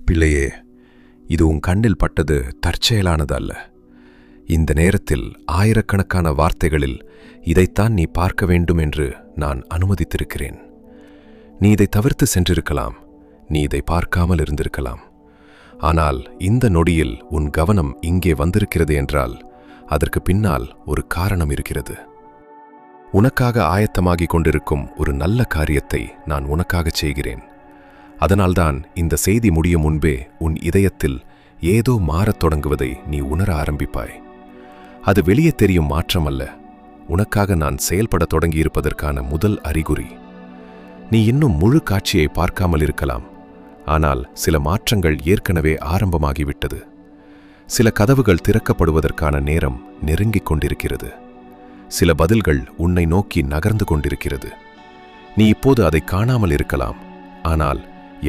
பிள்ளையே, இது உன் கண்ணில் பட்டது தற்செயலானது அல்ல. இந்த நேரத்தில் ஆயிரக்கணக்கான வார்த்தைகளில் இதைத்தான் நீ பார்க்க வேண்டும் என்று நான் அனுமதித்திருக்கிறேன். நீ இதை தவிர்த்து சென்றிருக்கலாம், நீ இதை பார்க்காமல் இருந்திருக்கலாம். ஆனால் இந்த நொடியில் உன் கவனம் இங்கே வந்திருக்கிறது என்றால் அதற்கு பின்னால் ஒரு காரணம் இருக்கிறது. உனக்காக ஆயத்தமாகிக் கொண்டிருக்கும் ஒரு நல்ல காரியத்தை நான் உனக்காகச் செய்கிறேன். அதனால்தான் இந்த செய்தி முடியும் முன்பே உன் இதயத்தில் ஏதோ மாறத் தொடங்குவதை நீ உணர ஆரம்பிப்பாய். அது வெளியே தெரியும் மாற்றமல்ல, உனக்காக நான் செயல்படத் தொடங்கியிருப்பதற்கான முதல் அறிகுறி. நீ இன்னும் முழு காட்சியை பார்க்காமல் இருக்கலாம், ஆனால் சில மாற்றங்கள் ஏற்கனவே ஆரம்பமாகிவிட்டது. சில கதவுகள் திறக்கப்படுவதற்கான நேரம் நெருங்கிக் கொண்டிருக்கிறது. சில பதில்கள் உன்னை நோக்கி நகர்ந்து கொண்டிருக்கிறது. நீ இப்போது அதை காணாமல் இருக்கலாம், ஆனால்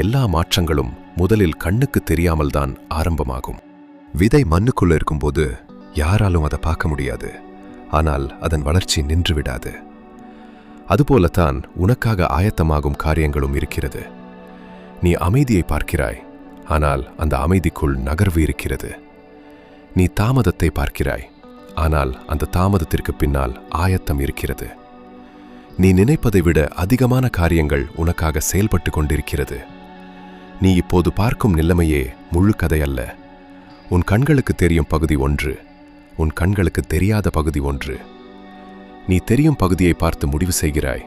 எல்லா மாற்றங்களும் முதலில் கண்ணுக்கு தெரியாமல்தான் ஆரம்பமாகும். விதை மண்ணுக்குள்ள இருக்கும்போது யாராலும் அதை பார்க்க முடியாது, ஆனால் அதன் வளர்ச்சி நின்றுவிடாது. அதுபோலத்தான் உனக்காக ஆயத்தமாகும் காரியங்களும் இருக்கிறது. நீ அமைதியை பார்க்கிறாய், ஆனால் அந்த அமைதிக்குள் நகர்வு இருக்கிறது. நீ தாமதத்தை பார்க்கிறாய், ஆனால் அந்த தாமதத்திற்கு பின்னால் ஆயத்தம் இருக்கிறது. நீ நினைப்பதை விட அதிகமான காரியங்கள் உனக்காக செயல்பட்டு கொண்டிருக்கிறது. நீ இப்போது பார்க்கும் நிலைமையே முழு கதையல்ல. உன் கண்களுக்கு தெரியும் பகுதி ஒன்று, உன் கண்களுக்கு தெரியாத பகுதி ஒன்று. நீ தெரியும் பகுதியை பார்த்து முடிவு செய்கிறாய்,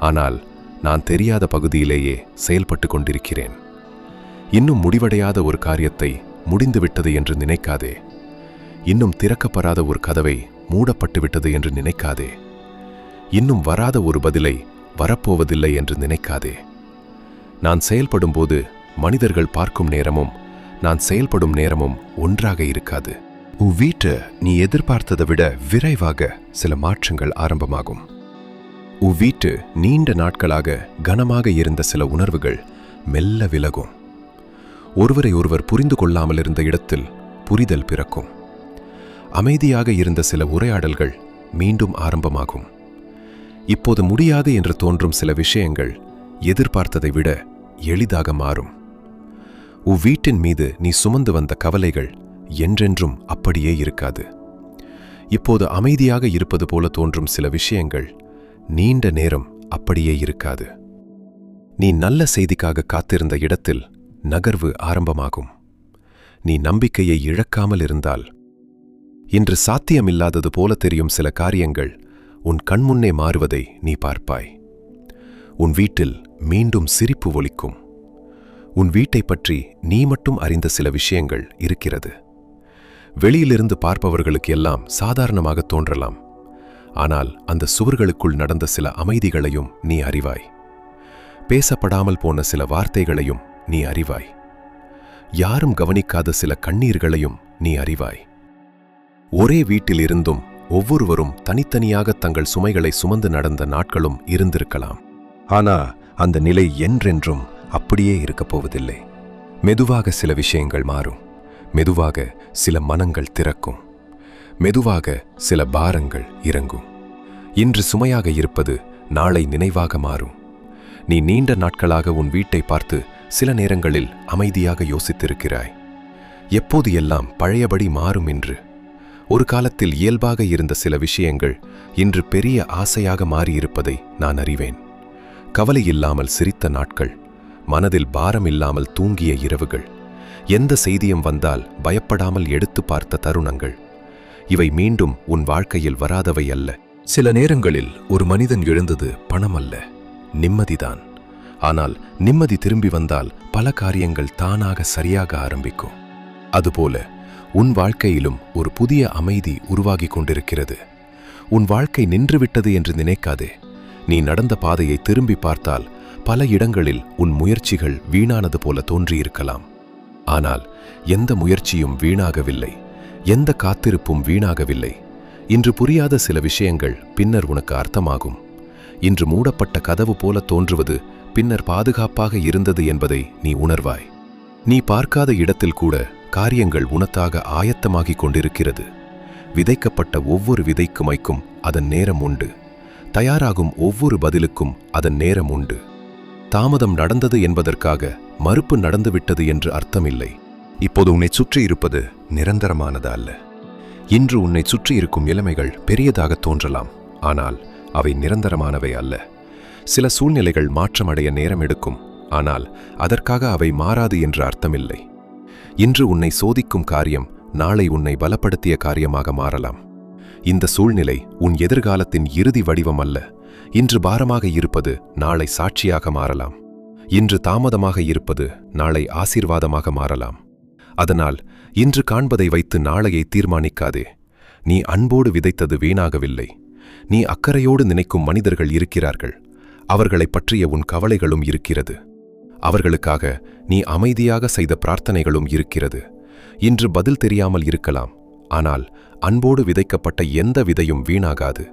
ஆனால் நான் தெரியாத பகுதியிலேயே செயல்பட்டு கொண்டிருக்கிறேன். இன்னும் முடிவடையாத ஒரு காரியத்தை முடிந்துவிட்டது என்று நினைக்காதே. இன்னும் திறக்கப்படாத ஒரு கதவை மூடப்பட்டுவிட்டது என்று நினைக்காதே. இன்னும் வராத ஒரு பதிலை வரப்போவதில்லை என்று நினைக்காதே. நான் செயல்படும்போது மனிதர்கள் பார்க்கும் நேரமும் நான் செயல்படும் நேரமும் ஒன்றாக இருக்காது. உன் வீட்டை நீ எதிர்பார்த்ததை விட விரைவாக சில மாற்றங்கள் ஆரம்பமாகும். உன் வீட்டு நீண்ட நாட்களாக கனமாக இருந்த சில உணர்வுகள் மெல்ல விலகும். ஒருவரை ஒருவர் புரிந்து கொள்ளாமல் இருந்த இடத்தில் புரிதல் பிறக்கும். அமைதியாக இருந்த சில உரையாடல்கள் மீண்டும் ஆரம்பமாகும். இப்போது முடியாது என்று தோன்றும் சில விஷயங்கள் எதிர்பார்த்ததை விட எளிதாக மாறும். உன் வீட்டின் மீது நீ சுமந்து வந்த கவலைகள் என்றென்றும் அப்படியே இருக்காது. இப்போது அமைதியாக இருப்பது போல தோன்றும் சில விஷயங்கள் நீண்ட நேரம் அப்படியே இருக்காது. நீ நல்ல செய்திக்காக காத்திருந்த இடத்தில் நகர்வு ஆரம்பமாகும். நீ நம்பிக்கையை இழக்காமல் இருந்தால் இன்று சாத்தியமில்லாதது போல தெரியும் சில காரியங்கள் உன் கண்முன்னே மாறுவதை நீ பார்ப்பாய். உன் வீட்டில் மீண்டும் சிரிப்பு ஒலிக்கும். உன் வீட்டை பற்றி நீ மட்டும் அறிந்த சில விஷயங்கள் இருக்கிறது. வெளியிலிருந்து பார்ப்பவர்களுக்கு எல்லாம் சாதாரணமாக தோன்றலாம், ஆனால் அந்த சுவர்களுக்குள் நடந்த சில அமைதிகளையும் நீ அறிவாய். பேசப்படாமல் போன சில வார்த்தைகளையும் நீ அறிவாய். யாரும் கவனிக்காத சில கண்ணீர்களையும் நீ அறிவாய். ஒரே வீட்டில் இருந்தும் ஒவ்வொருவரும் தனித்தனியாக தங்கள் சுமைகளை சுமந்து நடந்த நாட்களும் இருந்திருக்கலாம். ஆனா அந்த நிலை என்றென்றும் அப்படியே இருக்கப் போவதில்லை. மெதுவாக சில விஷயங்கள் மாறும். மெதுவாக சில மனங்கள் திறக்கும். மெதுவாக சில பாரங்கள் இறங்கும். இன்று சுமையாக இருப்பது நாளை நினைவாக மாறும். நீ நீண்ட நாட்களாக உன் வீட்டை பார்த்து சில நேரங்களில் அமைதியாக யோசித்திருக்கிறாய். எப்போது எல்லாம் பழையபடி மாறும் என்று. ஒரு காலத்தில் இயல்பாக இருந்த சில விஷயங்கள் இன்று பெரிய ஆசையாக மாறியிருப்பதை நான் அறிவேன். கவலை இல்லாமல் சிரித்த நாட்கள், மனதில் பாரம் இல்லாமல் தூங்கிய இரவுகள், எந்த செய்தியும் வந்தால் பயப்படாமல் எடுத்து பார்த்த தருணங்கள், இவை மீண்டும் உன் வாழ்க்கையில் வராதவை அல்ல. சில நேரங்களில் ஒரு மனிதன் எழுந்தது பணம் அல்ல, நிம்மதிதான். ஆனால் நிம்மதி திரும்பி வந்தால் பல காரியங்கள் தானாக சரியாக ஆரம்பிக்கும். அதுபோல உன் வாழ்க்கையிலும் ஒரு புதிய அமைதி உருவாகிக் கொண்டிருக்கிறது. உன் வாழ்க்கை நின்றுவிட்டது என்று நினைக்காதே. நீ நடந்த பாதையை திரும்பி பார்த்தால் பல இடங்களில் உன் முயற்சிகள் வீணானது போல தோன்றியிருக்கலாம். ஆனால் எந்த முயற்சியும் வீணாகவில்லை, எந்த காத்திருப்பும் வீணாகவில்லை. இன்று புரியாத சில விஷயங்கள் பின்னர் உனக்கு அர்த்தமாகும். இன்று மூடப்பட்ட கதவு போல தோன்றுவது பின்னர் பாதுகாப்பாக இருந்தது என்பதை நீ உணர்வாய். நீ பார்க்காத இடத்தில் கூட காரியங்கள் உனக்காக ஆயத்தமாகிக் கொண்டிருக்கிறது. விதைக்கப்பட்ட ஒவ்வொரு விதைக்குமைக்கும் அதன் நேரம் உண்டு. தயாராகும் ஒவ்வொரு பதிலுக்கும் அதன் நேரம் உண்டு. தாமதம் நடந்தது என்பதற்காக மறுப்பு நடந்துவிட்டது என்று அர்த்தமில்லை. இப்போது உன்னை சுற்றி இருப்பது நிரந்தரமானது அல்ல. இன்று உன்னை சுற்றி இருக்கும் நிலைமைகள் பெரியதாக தோன்றலாம், ஆனால் அவை நிரந்தரமானவை அல்ல. சில சூழ்நிலைகள் மாற்றமடைய நேரம் எடுக்கும், ஆனால் அதற்காக அவை மாறாது என்று அர்த்தமில்லை. இன்று உன்னை சோதிக்கும் காரியம் நாளை உன்னை பலப்படுத்திய காரியமாக மாறலாம். இந்த சூழ்நிலை உன் எதிர்காலத்தின் இறுதி வடிவம் அல்ல. இன்று பாரமாக இருப்பது நாளை சாட்சியாக மாறலாம். இன்று தாமதமாக இருப்பது நாளை ஆசீர்வாதமாக மாறலாம். அதனால் இன்று காண்பதை வைத்து நாளையை தீர்மானிக்காதே. நீ அன்போடு விதைத்தது வீணாகவில்லை. நீ அக்கறையோடு நினைக்கும் மனிதர்கள் இருக்கிறார்கள். அவர்களைப் பற்றிய உன் கவலைகளும் இருக்கிறது. அவர்களுக்காக நீ அமைதியாக செய்த பிரார்த்தனைகளும் இருக்கிறது. இன்று பதில் தெரியாமல் இருக்கலாம், ஆனால் அன்போடு விதைக்கப்பட்ட எந்த விதையும் வீணாகாது.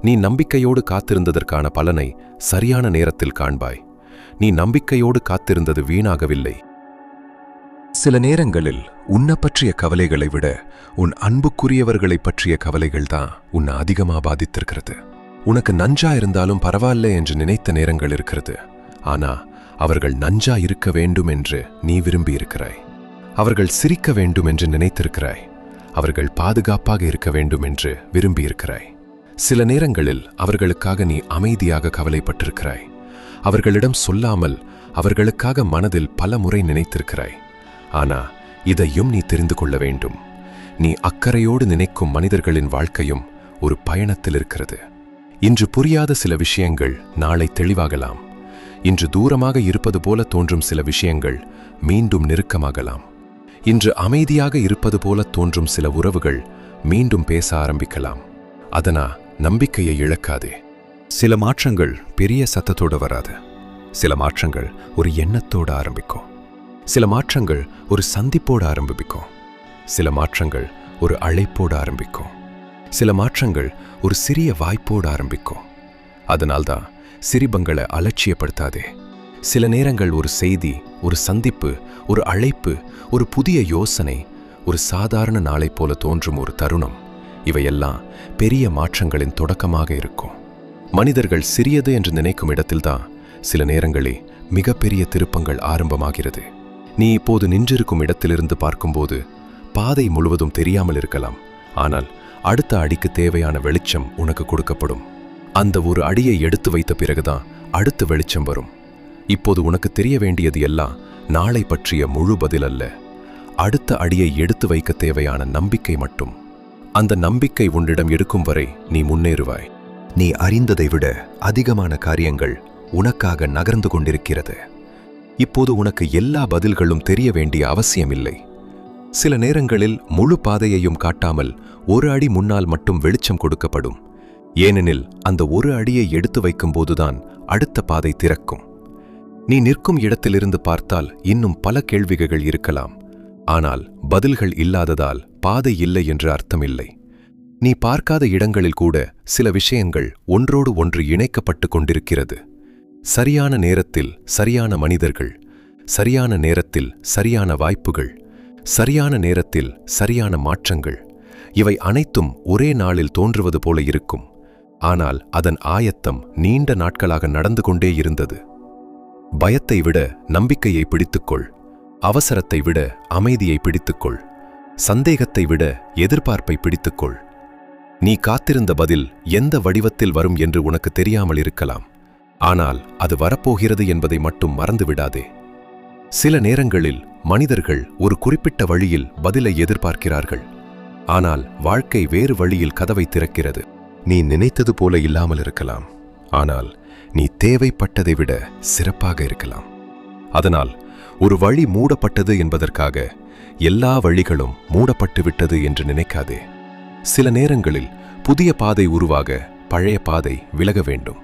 நீ நம்பிக்கையோடு காத்திருந்ததற்கான பலனை சரியான நேரத்தில் காண்பாய். நீ நம்பிக்கையோடு காத்திருந்தது வீணாகவில்லை. சில நேரங்களில் உன்னை பற்றிய கவலைகளை விட உன் அன்புக்குரியவர்களை பற்றிய கவலைகள்தான் உன்னை அதிகமாக பாதித்திருக்கிறது. உனக்கு நஞ்சா இருந்தாலும் பரவாயில்ல என்று நினைத்த நேரங்கள் இருக்கிறது. ஆனா அவர்கள் நஞ்சா இருக்க வேண்டும் என்று நீ விரும்பி இருக்கிறாய். அவர்கள் சிரிக்க வேண்டும் என்று நினைத்திருக்கிறாய். அவர்கள் பாதுகாப்பாக இருக்க வேண்டும் என்று விரும்பியிருக்கிறாய். சில நேரங்களில் அவர்களுக்காக நீ அமைதியாக கவலைப்பட்டிருக்கிறாய். அவர்களிடம் சொல்லாமல் அவர்களுக்காக மனதில் பல முறை நினைத்திருக்கிறாய். ஆனா இதையும் நீ தெரிந்து கொள்ள வேண்டும். நீ அக்கறையோடு நினைக்கும் மனிதர்களின் வாழ்க்கையும் ஒரு பயணத்தில் இருக்கிறது. இன்று புரியாத சில விஷயங்கள் நாளை தெளிவாகலாம். இன்று தூரமாக இருப்பது போல தோன்றும் சில விஷயங்கள் மீண்டும் நெருக்கமாகலாம். இன்று அமைதியாக இருப்பது போல தோன்றும் சில உறவுகள் மீண்டும் பேச ஆரம்பிக்கலாம். அதனா நம்பிக்கையை இழக்காதே. சில மாற்றங்கள் பெரிய சத்தத்தோடு வராது. சில மாற்றங்கள் ஒரு எண்ணத்தோடு ஆரம்பிக்கும். சில மாற்றங்கள் ஒரு சந்திப்போடு ஆரம்பிக்கும். சில மாற்றங்கள் ஒரு அழைப்போடு ஆரம்பிக்கும். சில மாற்றங்கள் ஒரு சிறிய வாய்ப்போடு ஆரம்பிக்கும். அதனால்தான் சிரிபங்களை அலட்சியப்படுத்தாதே. சில நேரங்கள் ஒரு செய்தி, ஒரு சந்திப்பு, ஒரு அழைப்பு, ஒரு புதிய யோசனை, ஒரு சாதாரண நாளை போல தோன்றும் ஒரு தருணம், இவையெல்லாம் பெரிய மாற்றங்களின் தொடக்கமாக இருக்கும். மனிதர்கள் சிறியது என்று நினைக்கும் இடத்தில்தான் சில நேரங்களே மிகப்பெரிய திருப்பங்கள் ஆரம்பமாகிறது. நீ இப்போது நின்றிருக்கும் இடத்திலிருந்து பார்க்கும்போது பாதை முழுவதும் தெரியாமல் இருக்கலாம். ஆனால் அடுத்த அடிக்கு தேவையான வெளிச்சம் உனக்கு கொடுக்கப்படும். அந்த ஒரு அடியை எடுத்து வைத்த பிறகுதான் அடுத்த வெளிச்சம் வரும். இப்போது உனக்கு தெரிய வேண்டியது எல்லாம் நாளை பற்றிய முழு பதில் அல்ல. அடுத்த அடியை எடுத்து வைக்க தேவையான நம்பிக்கை மட்டும். அந்த நம்பிக்கை உன்னிடம் எடுக்கும் வரை நீ முன்னேறுவாய். நீ அறிந்ததை விட அதிகமான காரியங்கள் உனக்காக நகர்ந்து கொண்டிருக்கிறது. இப்போது உனக்கு எல்லா பதில்களும் தெரிய வேண்டிய அவசியமில்லை. சில நேரங்களில் முழு பாதையையும் காட்டாமல் ஒரு அடி முன்னால் மட்டும் வெளிச்சம் கொடுக்கப்படும். ஏனெனில் அந்த ஒரு அடியை எடுத்து வைக்கும்போதுதான் அடுத்த பாதை திறக்கும். நீ நிற்கும் இடத்திலிருந்து பார்த்தால் இன்னும் பல கேள்விகள் இருக்கலாம். ஆனால் பதில்கள் இல்லாததால் பாதை இல்லை என்று அர்த்தமில்லை. நீ பார்க்காத இடங்களில் கூட சில விஷயங்கள் ஒன்றோடு ஒன்று இணைக்கப்பட்டு கொண்டிருக்கிறது. சரியான நேரத்தில் சரியான மனிதர்கள், சரியான நேரத்தில் சரியான வாய்ப்புகள், சரியான நேரத்தில் சரியான மாற்றங்கள், இவை அனைத்தும் ஒரே நாளில் தோன்றுவது போல இருக்கும். ஆனால் அதன் ஆயத்தம் நீண்ட நாட்களாக நடந்து கொண்டே இருந்தது. பயத்தை விட நம்பிக்கையை பிடித்துக்கொள். அவசரத்தை விட அமைதியை பிடித்துக்கொள். சந்தேகத்தை விட எதிர்பார்ப்பை பிடித்துக்கொள். நீ காத்திருந்த பதில் எந்த வடிவத்தில் வரும் என்று உனக்கு தெரியாமல் இருக்கலாம். ஆனால் அது வரப்போகிறது என்பதை மட்டும் மறந்துவிடாதே. சில நேரங்களில் மனிதர்கள் ஒரு குறிப்பிட்ட வழியில் பதிலை எதிர்பார்க்கிறார்கள். ஆனால் வாழ்க்கை வேறு வழியில் கதவை திறக்கிறது. நீ நினைத்தது போல இல்லாமல் இருக்கலாம். ஆனால் நீ தேவைப்பட்டதை விட சிறப்பாக இருக்கலாம். அதனால் ஒரு வழி மூடப்பட்டது என்பதற்காக எல்லா வழிகளும் மூடப்பட்டு விட்டது என்று நினைக்காதே. சில நேரங்களில் புதிய பாதை உருவாக பழைய பாதை விலக வேண்டும்.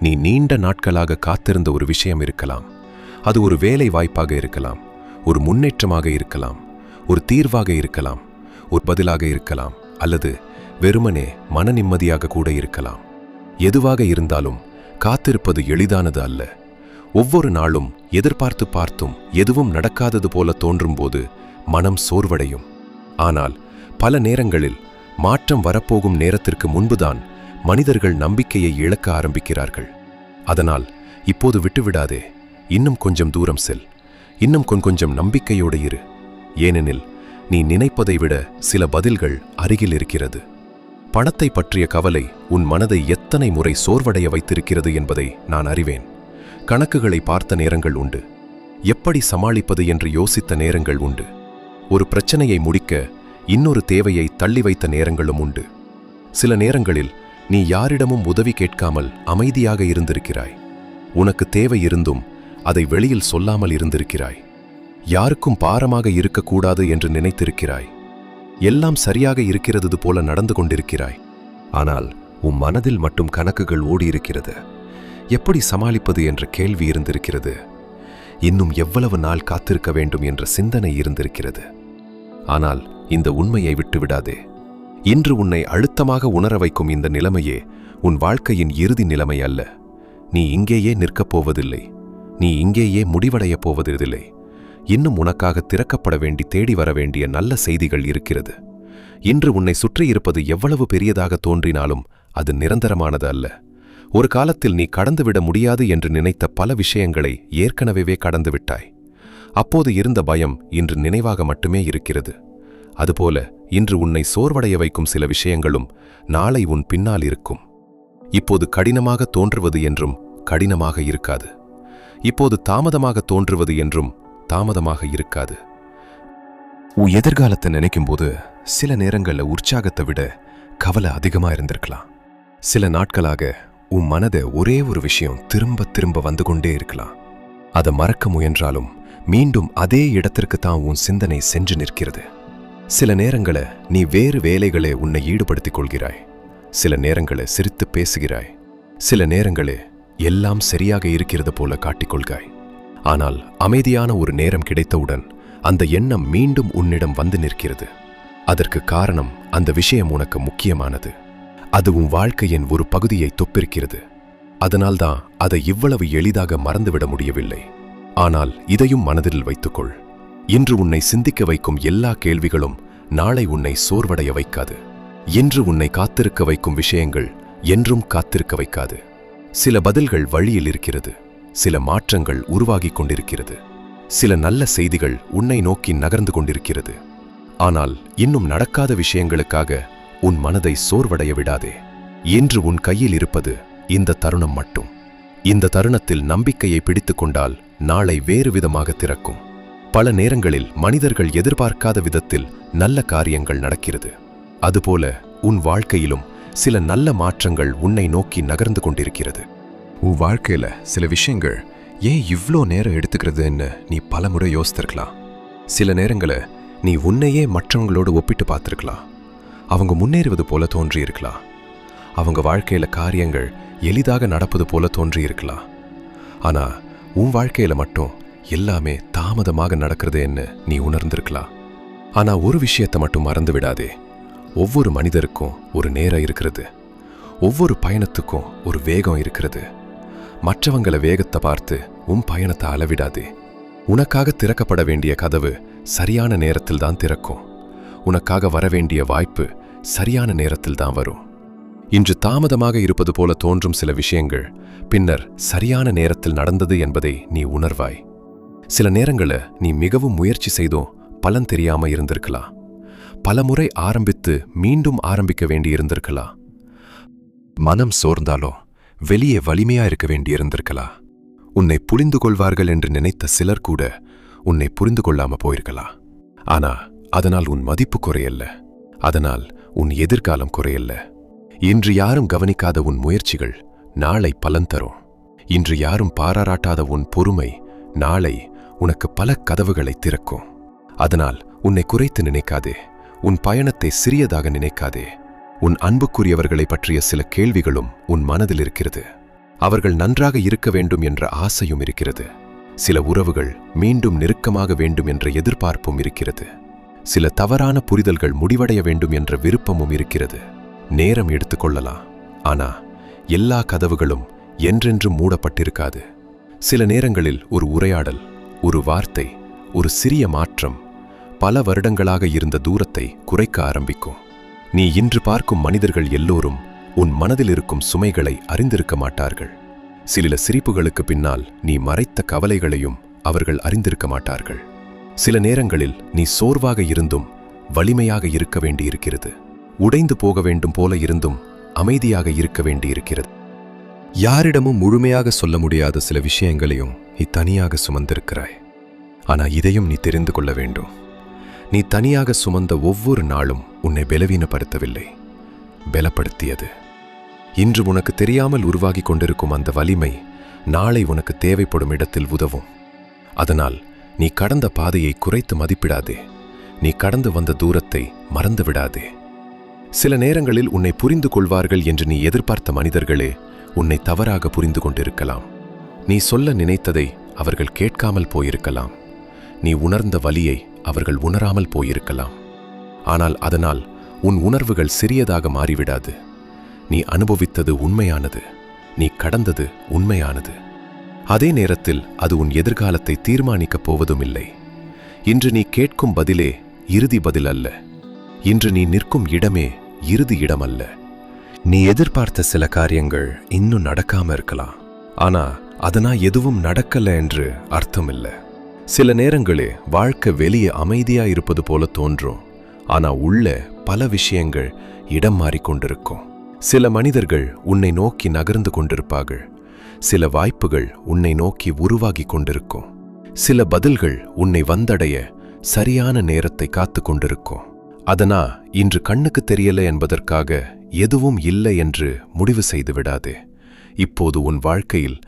நீ நீண்ட நாட்களாக காத்திருந்த ஒரு விஷயம் இருக்கலாம். அது ஒரு வேலை வாய்ப்பாக இருக்கலாம், ஒரு முன்னேற்றமாக இருக்கலாம், ஒரு தீர்வாக இருக்கலாம், ஒரு பதிலாக இருக்கலாம், அல்லது வெறுமனே மன நிம்மதியாக கூட இருக்கலாம். எதுவாக இருந்தாலும் காத்திருப்பது எளிதானது அல்ல. ஒவ்வொரு நாளும் எதிர்பார்த்து பார்த்தும் எதுவும் நடக்காதது போல தோன்றும்போது மனம் சோர்வடையும். ஆனால் பல நேரங்களில் மாற்றம் வரப்போகும் நேரத்திற்கு முன்புதான் மனிதர்கள் நம்பிக்கையை இழக்க ஆரம்பிக்கிறார்கள். அதனால் இப்போது விட்டுவிடாதே. இன்னும் கொஞ்சம் தூரம் செல். இன்னும் கொஞ்சம் நம்பிக்கையோடு இரு. ஏனெனில் நீ நினைப்பதை விட சில பதில்கள் அருகில் இருக்கிறது. பணத்தை பற்றிய கவலை உன் மனதை எத்தனை முறை சோர்வடைய வைத்திருக்கிறது என்பதை நான் அறிவேன். கணக்குகளை பார்த்த நேரங்கள் உண்டு. எப்படி சமாளிப்பது என்று யோசித்த நேரங்கள் உண்டு. ஒரு பிரச்சனையை முடிக்க இன்னொரு தேவையை தள்ளி வைத்த நேரங்களும் உண்டு. சில நேரங்களில் நீ யாரிடமும் உதவி கேட்காமல் அமைதியாக இருந்திருக்கிறாய். உனக்கு தேவை இருந்தும் அதை வெளியில் சொல்லாமல் இருந்திருக்கிறாய். யாருக்கும் பாரமாக இருக்கக்கூடாது என்று நினைத்திருக்கிறாய். எல்லாம் சரியாக இருக்கிறது போல நடந்து கொண்டிருக்கிறாய். ஆனால் உன் மனதில் மட்டும் கணக்குகள் ஓடியிருக்கிறது. எப்படி சமாளிப்பது என்ற கேள்வி இருந்திருக்கிறது. இன்னும் எவ்வளவு நாள் காத்திருக்க வேண்டும் என்ற சிந்தனை இருந்திருக்கிறது. ஆனால் இந்த உண்மையை விட்டுவிடாதே. இன்று உன்னை அழுத்தமாக உணர வைக்கும் இந்த நிலைமையே உன் வாழ்க்கையின் இறுதி நிலைமை அல்ல. நீ இங்கேயே நிற்கப் போவதில்லை. நீ இங்கேயே முடிவடையப் போவதில்லை. இன்னும் உனக்காக திறக்கப்பட வேண்டி தேடி வர வேண்டிய நல்ல செய்திகள் இருக்கிறது. இன்று உன்னை சுற்றியிருப்பது எவ்வளவு பெரியதாக தோன்றினாலும் அது நிரந்தரமானது அல்ல. ஒரு காலத்தில் நீ கடந்துவிட முடியாது என்று நினைத்த பல விஷயங்களை ஏற்கனவே கடந்துவிட்டாய். அப்போது இருந்த பயம் இன்று நினைவாக மட்டுமே இருக்கிறது. அதுபோல இன்று உன்னை சோர்வடைய வைக்கும் சில விஷயங்களும் நாளை உன் பின்னால் இருக்கும். இப்போது கடினமாக தோன்றுவது என்றும் கடினமாக இருக்காது. இப்போது தாமதமாக தோன்றுவது என்றும் தாமதமாக இருக்காது. உன் எதிர்காலத்தை நினைக்கும்போது சில நேரங்களில் உற்சாகத்தை விட கவலை அதிகமா இருந்திருக்கலாம். சில நாட்களாக உன் மனதை ஒரே ஒரு விஷயம் திரும்ப திரும்ப வந்து கொண்டே இருக்கலாம். அதை மறக்க முயன்றாலும் மீண்டும் அதே இடத்திற்கு தான் உன் சிந்தனை சென்று நிற்கிறது. சில நேரங்களை நீ வேறு வேலைகளை உன்னை ஈடுபடுத்திக் கொள்கிறாய். சில நேரங்களை சிரித்து பேசுகிறாய். சில நேரங்களே எல்லாம் சரியாக இருக்கிறது போல காட்டிக்கொள்காய். ஆனால் அமைதியான ஒரு நேரம் கிடைத்தவுடன் அந்த எண்ணம் மீண்டும் உன்னிடம் வந்து நிற்கிறது. அதற்கு காரணம் அந்த விஷயம் உனக்கு முக்கியமானது. அது உன் வாழ்க்கையின் ஒரு பகுதியை தொப்பிருக்கிறது. அதனால்தான் அதை இவ்வளவு எளிதாக மறந்துவிட முடியவில்லை. ஆனால் இதையும் மனதில் வைத்துக்கொள். இன்று உன்னை சிந்திக்க வைக்கும் எல்லா கேள்விகளும் நாளை உன்னை சோர்வடைய வைக்காது. இன்று உன்னை காத்திருக்க வைக்கும் விஷயங்கள் என்றும் காத்திருக்க வைக்காது. சில பதில்கள் வழியில் இருக்கிறது. சில மாற்றங்கள் உருவாகிக் கொண்டிருக்கிறது. சில நல்ல செய்திகள் உன்னை நோக்கி நகர்ந்து கொண்டிருக்கிறது. ஆனால் இன்னும் நடக்காத விஷயங்களுக்காக உன் மனதை சோர்வடைய விடாதே. இன்று உன் கையில் இருப்பது இந்த தருணம் மட்டும். இந்த தருணத்தில் நம்பிக்கையை பிடித்துக் கொண்டால் நாளை வேறு விதமாக திறக்கும். பல நேரங்களில் மனிதர்கள் எதிர்பார்க்காத விதத்தில் நல்ல காரியங்கள் நடக்கிறது. அதுபோல உன் வாழ்க்கையிலும் சில நல்ல மாற்றங்கள் உன்னை நோக்கி நகர்ந்து கொண்டிருக்கிறது. உன் வாழ்க்கையில சில விஷயங்கள் ஏன் இவ்ளோ நேரம் எடுத்துக்கிறதுன்னு நீ பலமுறை யோசித்திருக்கலாம். சில நேரங்களை நீ உன்னையே மற்றவங்களோடு ஒப்பிட்டு பார்த்திருக்கலாம். அவங்க முன்னேறுவது போல தோன்றியிருக்கலாம். அவங்க வாழ்க்கையில காரியங்கள் எளிதாக நடப்பது போல தோன்றியிருக்கலாம். ஆனா உன் வாழ்க்கையில மட்டும் எல்லாமே தாமதமாக நடக்கிறதுன்னு நீ உணர்ந்திருக்கலாம். ஆனா ஒரு விஷயத்தை மட்டும் மறந்து விடாதே. ஒவ்வொரு மனிதருக்கும் ஒரு நேரம் இருக்கிறது. ஒவ்வொரு பயணத்துக்கும் ஒரு வேகம் இருக்கிறது. மற்றவங்கள வேகத்தை பார்த்து உன் பயணத்தை அளவிடாதே. உனக்காக திறக்கப்பட வேண்டிய கதவு சரியான நேரத்தில் தான் திறக்கும். உனக்காக வரவேண்டிய வாய்ப்பு சரியான நேரத்தில் தான் வரும். இன்று தாமதமாக இருப்பது போல தோன்றும் சில விஷயங்கள் பின்னர் சரியான நேரத்தில் நடந்தது என்பதை நீ உணர்வாய். சில நேரங்களை நீ மிகவும் முயற்சி செய்தும் பலன் தெரியாம இருந்திருக்கலாம். பல முறை ஆரம்பித்து மீண்டும் ஆரம்பிக்க வேண்டியிருந்திருக்கலாம். மனம் சோர்ந்தாலோ வெளியே வலிமையா இருக்க வேண்டியிருந்திருக்கலாம். உன்னை புரிந்து கொள்வார்கள் என்று நினைத்த சிலர் கூட உன்னை புரிந்து கொள்ளாம போயிருக்கலாம். ஆனா அதனால் உன் மதிப்பு குறையல்ல. அதனால் உன் எதிர்காலம் குறையல்ல. இன்று யாரும் கவனிக்காத உன் முயற்சிகள் நாளை பலன் தரும். இன்று யாரும் பாராட்டாத உன் பொறுமை நாளை உனக்கு பல கதவுகளை திறக்கும். அதனால் உன்னை குறைத்து நினைக்காதே. உன் பயணத்தை சிறியதாக நினைக்காதே. உன் அன்புக்குரியவர்களை பற்றிய சில கேள்விகளும் உன் மனதில் இருக்கிறது. அவர்கள் நன்றாக இருக்க வேண்டும் என்ற ஆசையும் இருக்கிறது. சில உறவுகள் மீண்டும் நெருக்கமாக வேண்டும் என்ற எதிர்பார்ப்பும் இருக்கிறது. சில தவறான புரிதல்கள் முடிவடைய வேண்டும் என்ற விருப்பமும் இருக்கிறது. நேரம் எடுத்துக்கொள்ளலாம். ஆனா எல்லா கதவுகளும் என்றென்றும் மூடப்பட்டிருக்காது. சில நேரங்களில் ஒரு உரையாடல், ஒரு வார்த்தை, ஒரு சிறிய மாற்றம் பல வருடங்களாக இருந்த தூரத்தை குறைக்க ஆரம்பிக்கும். நீ இன்று பார்க்கும் மனிதர்கள் எல்லோரும் உன் மனதில் இருக்கும் சுமைகளை அறிந்திருக்க மாட்டார்கள். சில சிரிப்புகளுக்கு பின்னால் நீ மறைத்த கவலைகளையும் அவர்கள் அறிந்திருக்க மாட்டார்கள். சில நேரங்களில் நீ சோர்வாக இருந்தும் வலிமையாக இருக்க வேண்டியிருக்கிறது. உடைந்து போக வேண்டும் போல இருந்தும் அமைதியாக இருக்க வேண்டியிருக்கிறது. யாரிடமும் முழுமையாக சொல்ல முடியாத சில விஷயங்களையும் நீ தனியாக சுமந்திருக்கிறாய். ஆனா இதையும் நீ தெரிந்து கொள்ள வேண்டும். நீ தனியாக சுமந்த ஒவ்வொரு நாளும் உன்னை பலவீனப்படுத்தவில்லை, பலப்படுத்தியது. இன்று உனக்கு தெரியாமல் உருவாகி கொண்டிருக்கும் அந்த வலிமை நாளை உனக்கு தேவைப்படும் இடத்தில் உதவும். அதனால் நீ கடந்த பாதையை குறைத்து மதிப்பிடாதே. நீ கடந்து வந்த தூரத்தை மறந்து விடாதே. சில நேரங்களில் உன்னை புரிந்து கொள்வார்கள் என்று நீ எதிர்பார்த்த மனிதர்களே உன்னை தவறாக புரிந்து கொண்டிருக்கலாம். நீ சொல்ல நினைத்ததை அவர்கள் கேட்காமல் போயிருக்கலாம். நீ உணர்ந்த வலியை அவர்கள் உணராமல் போயிருக்கலாம். ஆனால் அதனால் உன் உணர்வுகள் சிறியதாக மாறிவிடாது. நீ அனுபவித்தது உண்மையானது, நீ கடந்தது உண்மையானது. அதே நேரத்தில் அது உன் எதிர்காலத்தை தீர்மானிக்கப் போவதுமில்லை. இன்று நீ கேட்கும் பதிலே இறுதி பதில் அல்ல. இன்று நீ நிற்கும் இடமே இறுதி இடமல்ல. நீ எதிர்பார்த்த சில காரியங்கள் இன்னும் நடக்காம இருக்கலாம். ஆனா அதனா எதுவும் நடக்கல என்று அர்த்தமில்ல. சில நேரங்களே வாழ்க்கை வெளியே அமைதியா இருப்பது போல தோன்றும். ஆனா உள்ள பல விஷயங்கள் இடம் மாறிக்கொண்டிருக்கும். சில மனிதர்கள் உன்னை நோக்கி நகர்ந்து கொண்டிருப்பார்கள். சில வாய்ப்புகள் உன்னை நோக்கி உருவாகி கொண்டிருக்கும். சில பதில்கள் உன்னை வந்தடைய சரியான நேரத்தை காத்து கொண்டிருக்கும். அதனா இன்று கண்ணுக்கு தெரியல என்பதற்காக எதுவும் இல்லை என்று முடிவு செய்து விடாதே. இப்போது உன் வாழ்க்கையில்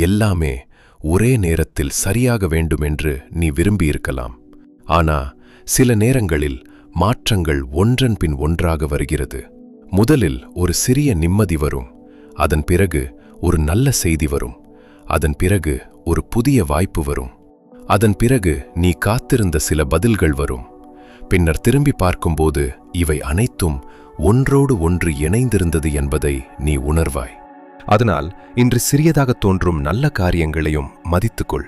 எல்லாமே ஒரே நேரத்தில் சரியாக வேண்டுமென்று நீ விரும்பியிருக்கலாம். ஆனா சில நேரங்களில் மாற்றங்கள் ஒன்றன் பின் ஒன்றாக வருகிறது. முதலில் ஒரு சிறிய நிம்மதி வரும். அதன் பிறகு ஒரு நல்ல செய்தி வரும். அதன் பிறகு ஒரு புதிய வாய்ப்பு வரும். அதன் பிறகு நீ காத்திருந்த சில பதில்கள் வரும். பின்னர் திரும்பி பார்க்கும்போது இவை அனைத்தும் ஒன்றோடு ஒன்று இணைந்திருந்தது என்பதை நீ உணர்வாய். அதனால் இன்று சிறியதாக தோன்றும் நல்ல காரியங்களையும் மதித்துக்கொள்.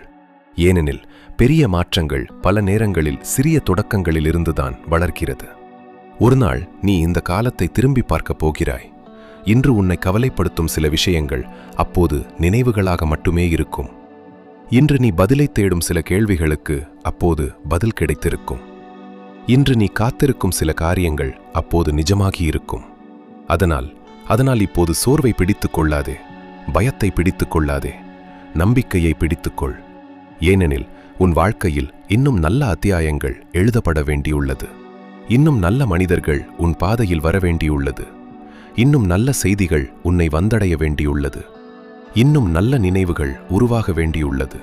ஏனெனில் பெரிய மாற்றங்கள் பல நேரங்களில் சிறிய தொடக்கங்களில் இருந்துதான் வளர்கிறது. ஒரு நாள் நீ இந்த காலத்தை திரும்பி பார்க்கப் போகிறாய். இன்று உன்னை கவலைப்படுத்தும் சில விஷயங்கள் அப்போது நினைவுகளாக மட்டுமே இருக்கும். இன்று நீ பதிலை தேடும் சில கேள்விகளுக்கு அப்போது பதில் கிடைத்திருக்கும். இன்று நீ காத்திருக்கும் சில காரியங்கள் அப்போது நிஜமாகி இருக்கும். அதனால் இப்போது சோர்வை பிடித்துக் கொள்ளாதே, பயத்தை பிடித்துக் கொள்ளாதே, நம்பிக்கையை பிடித்துக்கொள். ஏனெனில் உன் வாழ்க்கையில் இன்னும் நல்ல அத்தியாயங்கள் எழுதப்பட வேண்டியுள்ளது. இன்னும் நல்ல மனிதர்கள் உன் பாதையில் வர வேண்டியுள்ளது. இன்னும் நல்ல செய்திகள் உன்னை வந்தடைய வேண்டியுள்ளது. இன்னும் நல்ல நினைவுகள் உருவாக வேண்டியுள்ளது.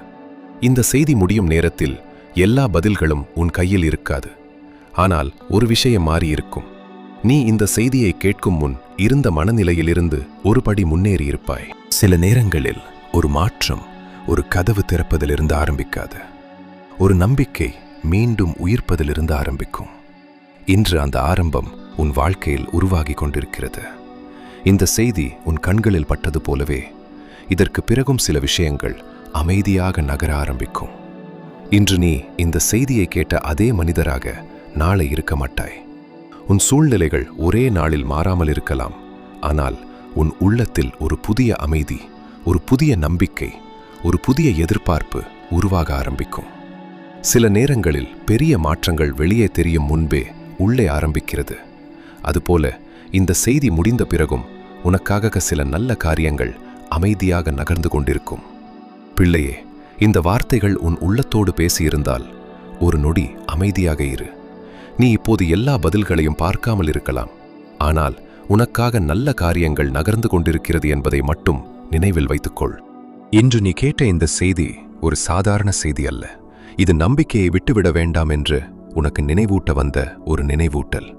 இந்த செய்தி முடியும் நேரத்தில் எல்லா பதில்களும் உன் கையில் இருக்காது. ஆனால் ஒரு விஷயம் மாறியிருக்கும். நீ இந்த செய்தியை கேட்கும் முன் இருந்த மனநிலையிலிருந்து ஒரு படி முன்னேறியிருப்பாய். சில நேரங்களில் ஒரு மாற்றம் ஒரு கதவு திறப்பதிலிருந்து ஆரம்பிக்காது. ஒரு நம்பிக்கை மீண்டும் உயிர்ப்பதிலிருந்து ஆரம்பிக்கும். இன்று அந்த ஆரம்பம் உன் வாழ்க்கையில் உருவாகி கொண்டிருக்கிறது. இந்த செய்தி உன் கண்களில் பட்டது போலவே இதற்கு பிறகும் சில விஷயங்கள் அமைதியாக நகர ஆரம்பிக்கும். இன்று நீ இந்த செய்தியை கேட்ட அதே மனிதராக நாளை இருக்க மாட்டாய். உன் சூழ்நிலைகள் ஒரே நாளில் மாறாமல் இருக்கலாம். ஆனால் உன் உள்ளத்தில் ஒரு புதிய அமைதி, ஒரு புதிய நம்பிக்கை, ஒரு புதிய எதிர்பார்ப்பு உருவாக ஆரம்பிக்கும். சில நேரங்களில் பெரிய மாற்றங்கள் வெளியே தெரியும் முன்பே உள்ளே ஆரம்பிக்கிறது. அதுபோல இந்த செய்தி முடிந்த பிறகும் உனக்காக சில நல்ல காரியங்கள் அமைதியாக நகர்ந்து கொண்டிருக்கும். பிள்ளையே, இந்த வார்த்தைகள் உன் உள்ளத்தோடு பேசியிருந்தால் ஒரு நொடி அமைதியாக இரு. நீ இப்போது எல்லா பதில்களையும் பார்க்காமல் இருக்கலாம். ஆனால் உனக்காக நல்ல காரியங்கள் நகர்ந்து கொண்டிருக்கிறது என்பதை மட்டும் நினைவில் வைத்துக்கொள். இன்று நீ கேட்ட இந்த செய்தி ஒரு சாதாரண செய்தி அல்ல. இது நம்பிக்கையை விட்டுவிட வேண்டாம் என்று உனக்கு நினைவூட்ட வந்த ஒரு நினைவூட்டல்.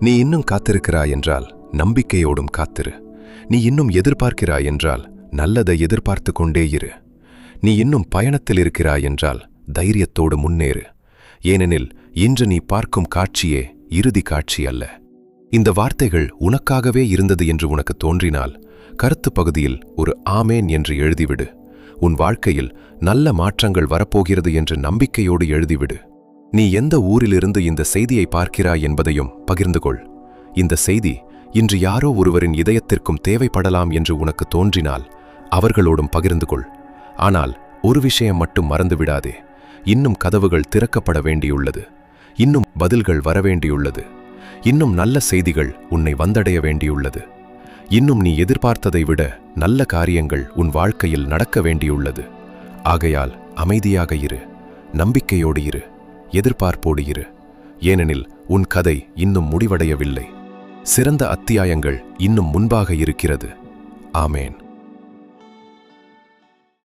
நீ இன்னும் காத்திருக்கிறாய் என்றால் நம்பிக்கையோடும் காத்திரு. நீ இன்னும் எதிர்பார்க்கிறாய் என்றால் நல்லதை எதிர்பார்த்து கொண்டே இரு. நீ இன்னும் பயணத்தில் இருக்கிறாய் என்றால் தைரியத்தோடு முன்னேறு. ஏனெனில் இன்று நீ பார்க்கும் காட்சியே இறுதி காட்சி அல்ல. இந்த வார்த்தைகள் உனக்காகவே இருந்தது என்று உனக்கு தோன்றினால் கருத்து பகுதியில் ஒரு ஆமேன் என்று எழுதிவிடு. உன் வாழ்க்கையில் நல்ல மாற்றங்கள் வரப்போகிறது என்று நம்பிக்கையோடு எழுதிவிடு. நீ எந்த ஊரிலிருந்து இந்த செய்தியை பார்க்கிறாய் என்பதையும் பகிர்ந்து கொள். இந்த செய்தி இன்று யாரோ ஒருவரின் இதயத்திற்கும் தேவைப்படலாம் என்று உனக்கு தோன்றினால் அவர்களோடும் பகிர்ந்து கொள். ஆனால் ஒரு விஷயம் மட்டும் மறந்து விடாதே. இன்னும் கதவுகள் திறக்கப்பட வேண்டியுள்ளது. இன்னும் பதில்கள் வரவேண்டியுள்ளது. இன்னும் நல்ல செய்திகள் உன்னை வந்தடைய வேண்டியுள்ளது. இன்னும் நீ எதிர்பார்த்ததை விட நல்ல காரியங்கள் உன் வாழ்க்கையில் நடக்க வேண்டியுள்ளது. ஆகையால் அமைதியாக இரு, நம்பிக்கையோடு இரு, எதிர்பார்ப்போடு இரு. ஏனெனில் உன் கதை இன்னும் முடிவடையவில்லை. சிறந்த அத்தியாயங்கள் இன்னும் முன்பாக இருக்கிறது. ஆமேன்.